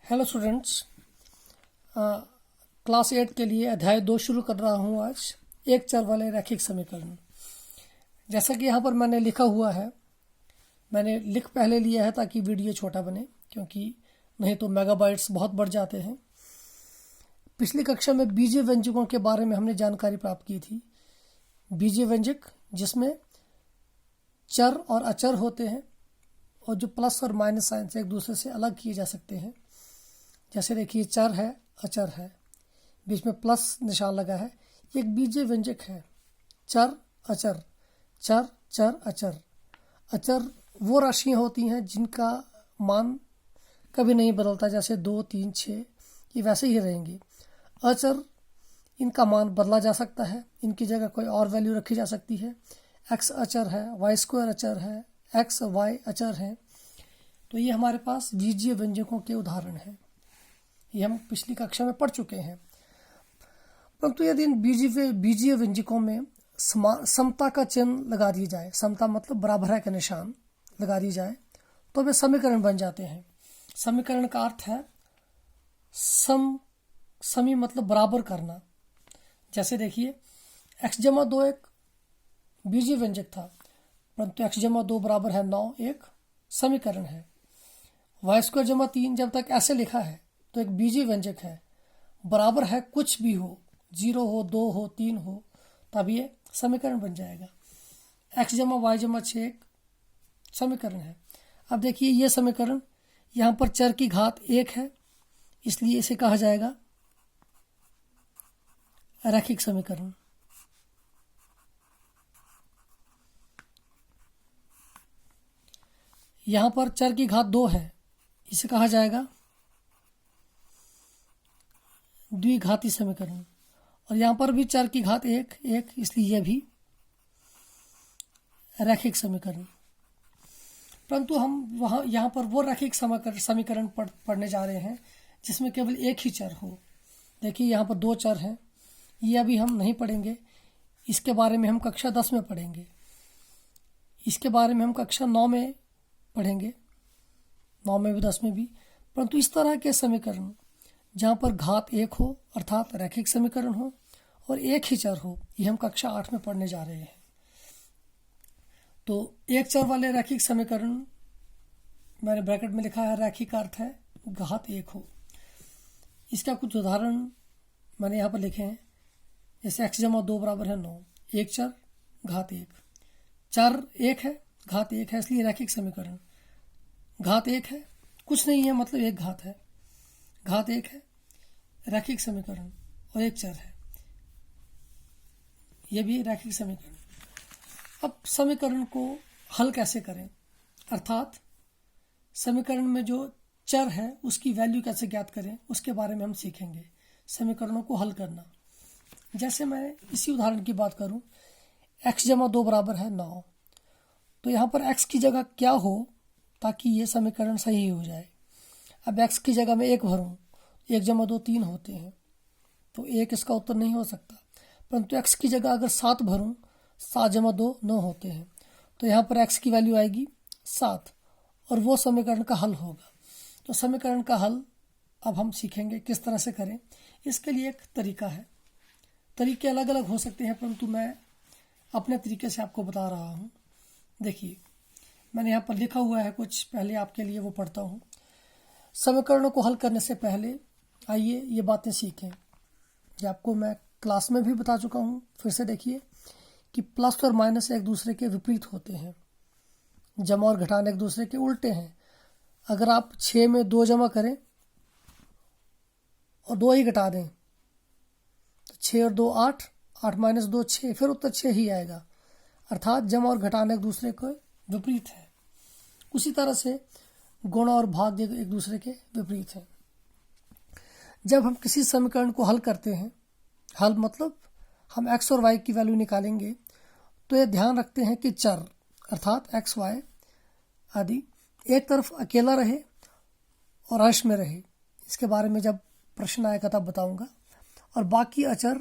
Hello students, class 8 के लिए अध्याय 2 शुरू कर रहा हूँ आज। एक चर वाले रैखिक समीकरण। जैसा कि यहाँ पर मैंने लिखा हुआ है, मैंने लिख पहले लिया है ताकि वीडियो छोटा बने, क्योंकि नहीं तो मेगाबाइट्स बहुत बढ़ जाते हैं। पिछली कक्षा में बीजीय व्यंजकों के बारे में हमने जानकारी प्राप्त की थी। बीजीय व्यंजक जिसमें चर और अचर होते हैं और जो प्लस और माइनस साइन से एक दूसरे से अलग किए जा सकते हैं। जैसे देखिए, चर है, अचर है, बीच में प्लस निशान लगा है, ये एक बीजीय व्यंजक है। चर अचर, चर चर अचर। अचर वो राशियां होती हैं जिनका मान कभी नहीं बदलता, जैसे 2, 3, 6 ये वैसे ही रहेंगे। अचर, इनका मान बदला जा सकता है, इनकी जगह कोई और वैल्यू रखी जा सकती है। एक्स अचर है, वाई स्क्वायर अचर है, एक्स वाई अचर है। तो ये हमारे पास बीजीय व्यंजकों के उदाहरण हैं। ये हम पिछली कक्षा में पढ़ चुके हैं। परंतु यदि इन बीजीय व्यंजकों में समता का चिन्ह लगा दिया जाए, समता मतलब बराबर है का निशान लगा दिया जाए, तो वे समीकरण बन जाते हैं। समीकरण का अर्थ है समी मतलब बराबर करना। जैसे देखिए, x जमा 2 एक बीजीय व्यंजक था, परंतु x जमा 2 बराबर है 9 एक समीकरण है। वाई स्क्वायर जमा 3 जब तक ऐसे लिखा है तो एक बीजीय व्यंजक है। बराबर है कुछ भी हो, 0 हो, 2 हो, 3 हो, तब ये समीकरण बन जाएगा। x जमा वाई जमा 6 एक समीकरण है। अब देखिए, ये समीकरण यहाँ पर चर की घात 1 है, इसलिए इसे कहा जाएगा रैखिक समीकरण। यहाँ पर चर की घात 2 है, इसे कहा जाएगा द्विघाती समीकरण। और यहाँ पर भी चर की घात 1 1, इसलिए यह भी रैखिक समीकरण। परंतु हम यहाँ पर वो रैखिक समीकरण पढ़ने जा रहे हैं जिसमें केवल एक ही चर हो। देखिए, यहाँ पर 2 चर हैं, ये अभी हम नहीं पढ़ेंगे, इसके बारे में हम कक्षा 10 में पढ़ेंगे। इसके बारे में हम कक्षा 9 में पढ़ेंगे, 9 में भी 10 में भी। परंतु इस तरह के समीकरण जहाँ पर घात 1 हो अर्थात रैखिक समीकरण हो और एक ही चर हो, ये हम कक्षा 8 में पढ़ने जा रहे हैं। तो एक चर वाले रैखिक समीकरण मैंने ब्रैकेट में लिखा है, रैखिक का अर्थ है घात 1 हो। इसका कुछ उदाहरण मैंने यहाँ पर लिखे हैं। जैसे x जमा 2 बराबर है 9, एक चर घात 1, चर 1 है, घात 1 है, इसलिए रैखिक समीकरण। घात 1 है, कुछ नहीं है, मतलब एक घात है, घात 1 है, रैखिक समीकरण, और एक चर है, यह भी रैखिक समीकरण। अब समीकरण को हल कैसे करें, अर्थात समीकरण में जो चर है उसकी वैल्यू कैसे ज्ञात करें, उसके बारे में हम सीखेंगे। समीकरणों को हल करना। जैसे मैं इसी उदाहरण की बात करूं, x जमा 2 बराबर है 9, तो यहाँ पर x की जगह क्या हो ताकि ये समीकरण सही हो जाए। अब x की जगह में 1 भरूं, 1 जमा 2 3 होते हैं, तो 1 इसका उत्तर नहीं हो सकता। परंतु x की जगह अगर 7 भरूं, 7 जमा 2 9 होते हैं, तो यहाँ पर x की वैल्यू आएगी 7, और वो समीकरण का हल होगा। तो समीकरण का हल अब हम सीखेंगे किस तरह से करें। इसके लिए एक तरीका है, तरीके अलग अलग हो सकते हैं, परंतु मैं अपने तरीके से आपको बता रहा हूँ। देखिए, मैंने यहाँ पर लिखा हुआ है कुछ, पहले आपके लिए वो पढ़ता हूँ। समीकरणों को हल करने से पहले आइए ये बातें सीखें। ये आपको मैं क्लास में भी बता चुका हूँ। फिर से देखिए कि प्लस और माइनस एक दूसरे के विपरीत होते हैं, जमा और घटाना एक दूसरे के उल्टे हैं। अगर आप 6 में 2 जमा करें और 2 ही घटा दें तो 6 और 2 8, 8 माइनस 2 6, फिर उत्तर 6 ही आएगा। अर्थात जमा और घटाना एक दूसरे के विपरीत है। उसी तरह से गुणा और भाग एक दूसरे के विपरीत है। जब हम किसी समीकरण को हल करते हैं, हल मतलब हम x और y की वैल्यू निकालेंगे, तो ये ध्यान रखते हैं कि चर अर्थात x y आदि एक तरफ अकेला रहे और अंश में रहे। इसके बारे में जब प्रश्न आएगा तब बताऊंगा। और बाकी अचर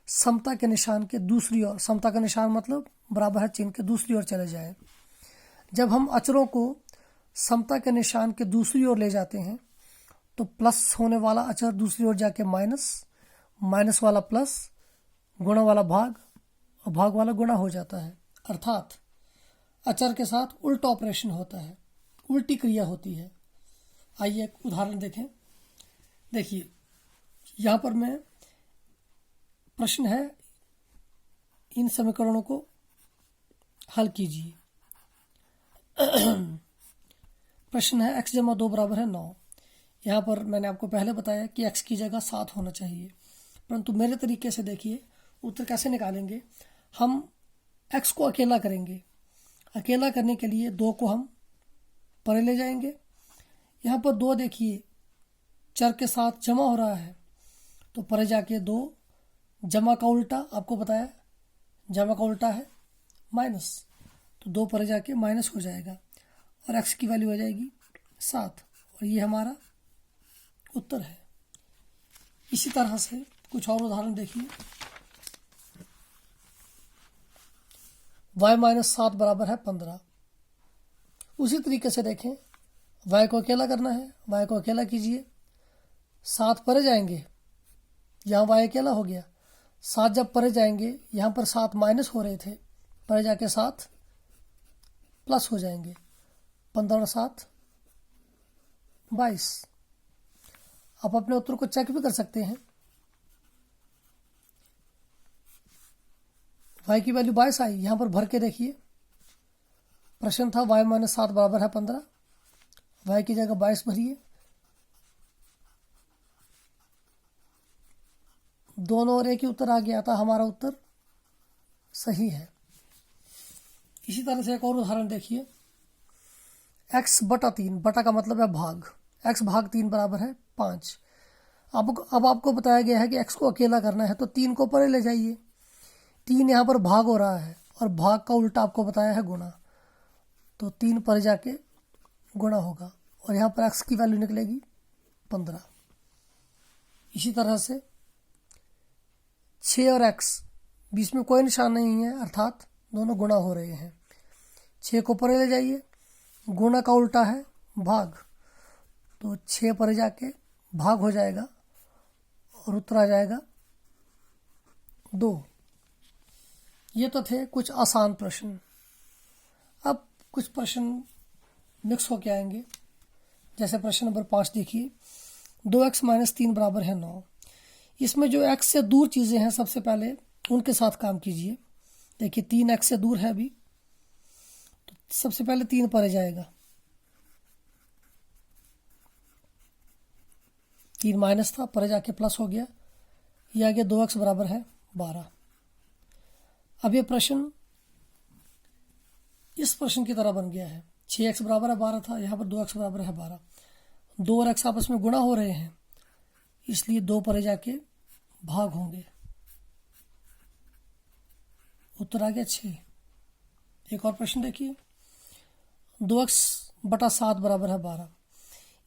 समता के निशान के दूसरी ओर, समता का निशान मतलब बराबर है चिन्ह के दूसरी ओर चले जाएं। जब हम अचरों को समता के निशान के दूसरी ओर ले जाते हैं तो प्लस होने वाला अचर दूसरी ओर जाके माइनस, माइनस वाला प्लस, गुणा वाला भाग और भाग वाला गुणा हो जाता है। अर्थात अचर के साथ उल्टा ऑपरेशन होता है, उल्टी क्रिया होती है। आइए एक उदाहरण देखें। देखिए यहाँ पर मैं प्रश्न है, इन समीकरणों को हल कीजिए। प्रश्न है x जमा 2 बराबर है 9। यहाँ पर मैंने आपको पहले बताया कि x की जगह 7 होना चाहिए, परंतु मेरे तरीके से देखिए उत्तर कैसे निकालेंगे। हम x को अकेला करेंगे। अकेला करने के लिए 2 को हम परे ले जाएंगे। यहाँ पर 2 देखिए चर के साथ जमा हो रहा है, तो परे जाके 2, जमा का उल्टा आपको बताया, जमा का उल्टा है माइनस, तो 2 परे जाके माइनस हो जाएगा और x की वैल्यू हो जाएगी 7, और ये हमारा उत्तर है। इसी तरह से कुछ और उदाहरण देखिए। y माइनस 7 बराबर है 15। उसी तरीके से देखें, y को अकेला करना है, y को अकेला कीजिए, 7 परे जाएंगे, यहाँ y अकेला हो गया। 7 जब परे जाएंगे, यहाँ पर 7 माइनस हो रहे थे, परे जाके 7 प्लस हो जाएंगे। 15 और 7 22। आप अपने उत्तर को चेक भी कर सकते हैं। y की वैल्यू 22 आई, यहाँ पर भर के देखिए। प्रश्न था y माइनस 7 बराबर है 15, y की जगह 22 भरिए। दोनों और एक ही उत्तर आ गया था, हमारा उत्तर सही है। इसी तरह से एक और उदाहरण देखिए। x बटा 3, बटा का मतलब है भाग, x भाग 3 बराबर है 5। अब आपको बताया गया है कि x को अकेला करना है, तो 3 को परे ले जाइए। 3 यहाँ पर भाग हो रहा है और भाग का उल्टा आपको बताया है गुणा, तो 3 परे जाके गुणा होगा और यहाँ पर x की वैल्यू निकलेगी 15। इसी तरह से 6 और x बीच में कोई निशान नहीं है, अर्थात दोनों गुणा हो रहे हैं। 6 को परे ले जाइए, गुणा का उल्टा है भाग, तो 6 परे जाके भाग हो जाएगा और उत्तर आ जाएगा 2। ये तो थे कुछ आसान प्रश्न। अब कुछ प्रश्न मिक्स होके आएंगे। जैसे प्रश्न नंबर 5 देखिए, 2x माइनस 3 बराबर है 9। इसमें जो x से दूर चीज़ें हैं, सबसे पहले उनके साथ काम कीजिए। देखिए 3x से दूर है अभी, तो सबसे पहले 3 परे जाएगा, 3 माइनस था, परे जाके प्लस हो गया। ये आगे 2x बराबर है 12। अब ये प्रश्न इस प्रश्न की तरह बन गया है। 6x बराबर है 12 था, यहाँ पर 2x बराबर है 12। 2 और x आपस में गुणा हो रहे हैं, इसलिए 2 परे जाके भाग होंगे, उत्तर आ गया 6। एक और प्रश्न देखिए, 2x बटा 7 बराबर है 12।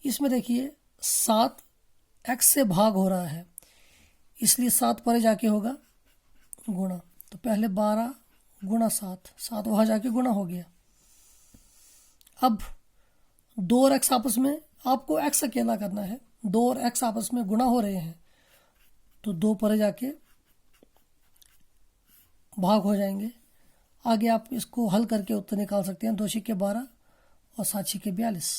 इसमें देखिए 7 x से भाग हो रहा है, इसलिए 7 परे जाके होगा गुणा, तो पहले 12 गुणा 7, 7 वहाँ जाके गुणा हो गया। अब 2 और x आपस में, आपको x अकेला करना है, 2 और x आपस में गुणा हो रहे हैं, तो 2 परे जाके भाग हो जाएंगे। आगे आप इसको हल करके उत्तर निकाल सकते हैं। 2 छिक्के 12 और 7 छिक्के 42।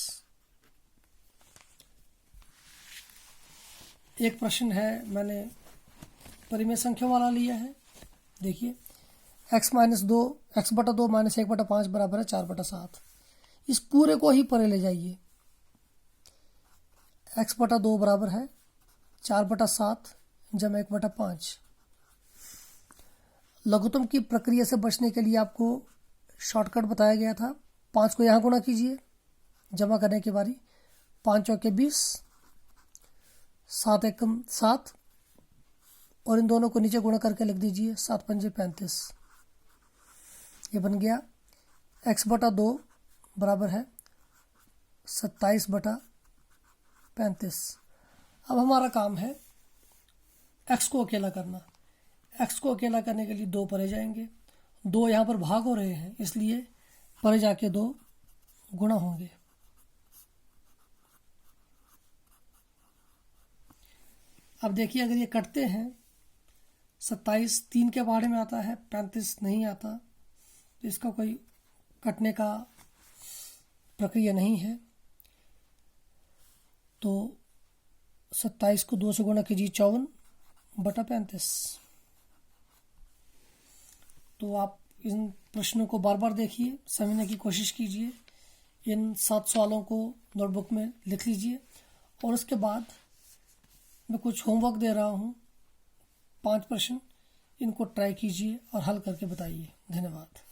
एक प्रश्न है, मैंने परिमेय संख्या वाला लिया है। देखिए x माइनस 2, x बटा 2 माइनस 1 बटा 5 बराबर है 4 बटा 7। इस पूरे को ही परे ले जाइए। x बटा 2 बराबर है 4 बटा 7 जमा 1 बटा 5। लघुत्तम की प्रक्रिया से बचने के लिए आपको शॉर्टकट बताया गया था। 5 को यहाँ गुणा कीजिए, जमा करने की बारी। 5 चौके 20, 7 एकम 7, और इन दोनों को नीचे गुणा करके लिख दीजिए। 7 पंजे 35। ये बन गया x बटा 2 बराबर है 27 बटा 35। अब हमारा काम है x को अकेला करना। x को अकेला करने के लिए 2 परे जाएंगे। 2 यहाँ पर भाग हो रहे हैं, इसलिए परे जाके 2 गुणा होंगे। अब देखिए अगर ये कटते हैं, 27 3 के बारे में आता है, 35 नहीं आता, तो इसका कोई कटने का प्रक्रिया नहीं है। तो 27 को 2 से गुणा कीजिए, 54/35। तो आप इन प्रश्नों को बार बार देखिए, समझने की कोशिश कीजिए। इन 7 सवालों को नोटबुक में लिख लीजिए और उसके बाद मैं कुछ होमवर्क दे रहा हूँ, 5 प्रश्न, इनको ट्राई कीजिए और हल करके बताइए। धन्यवाद।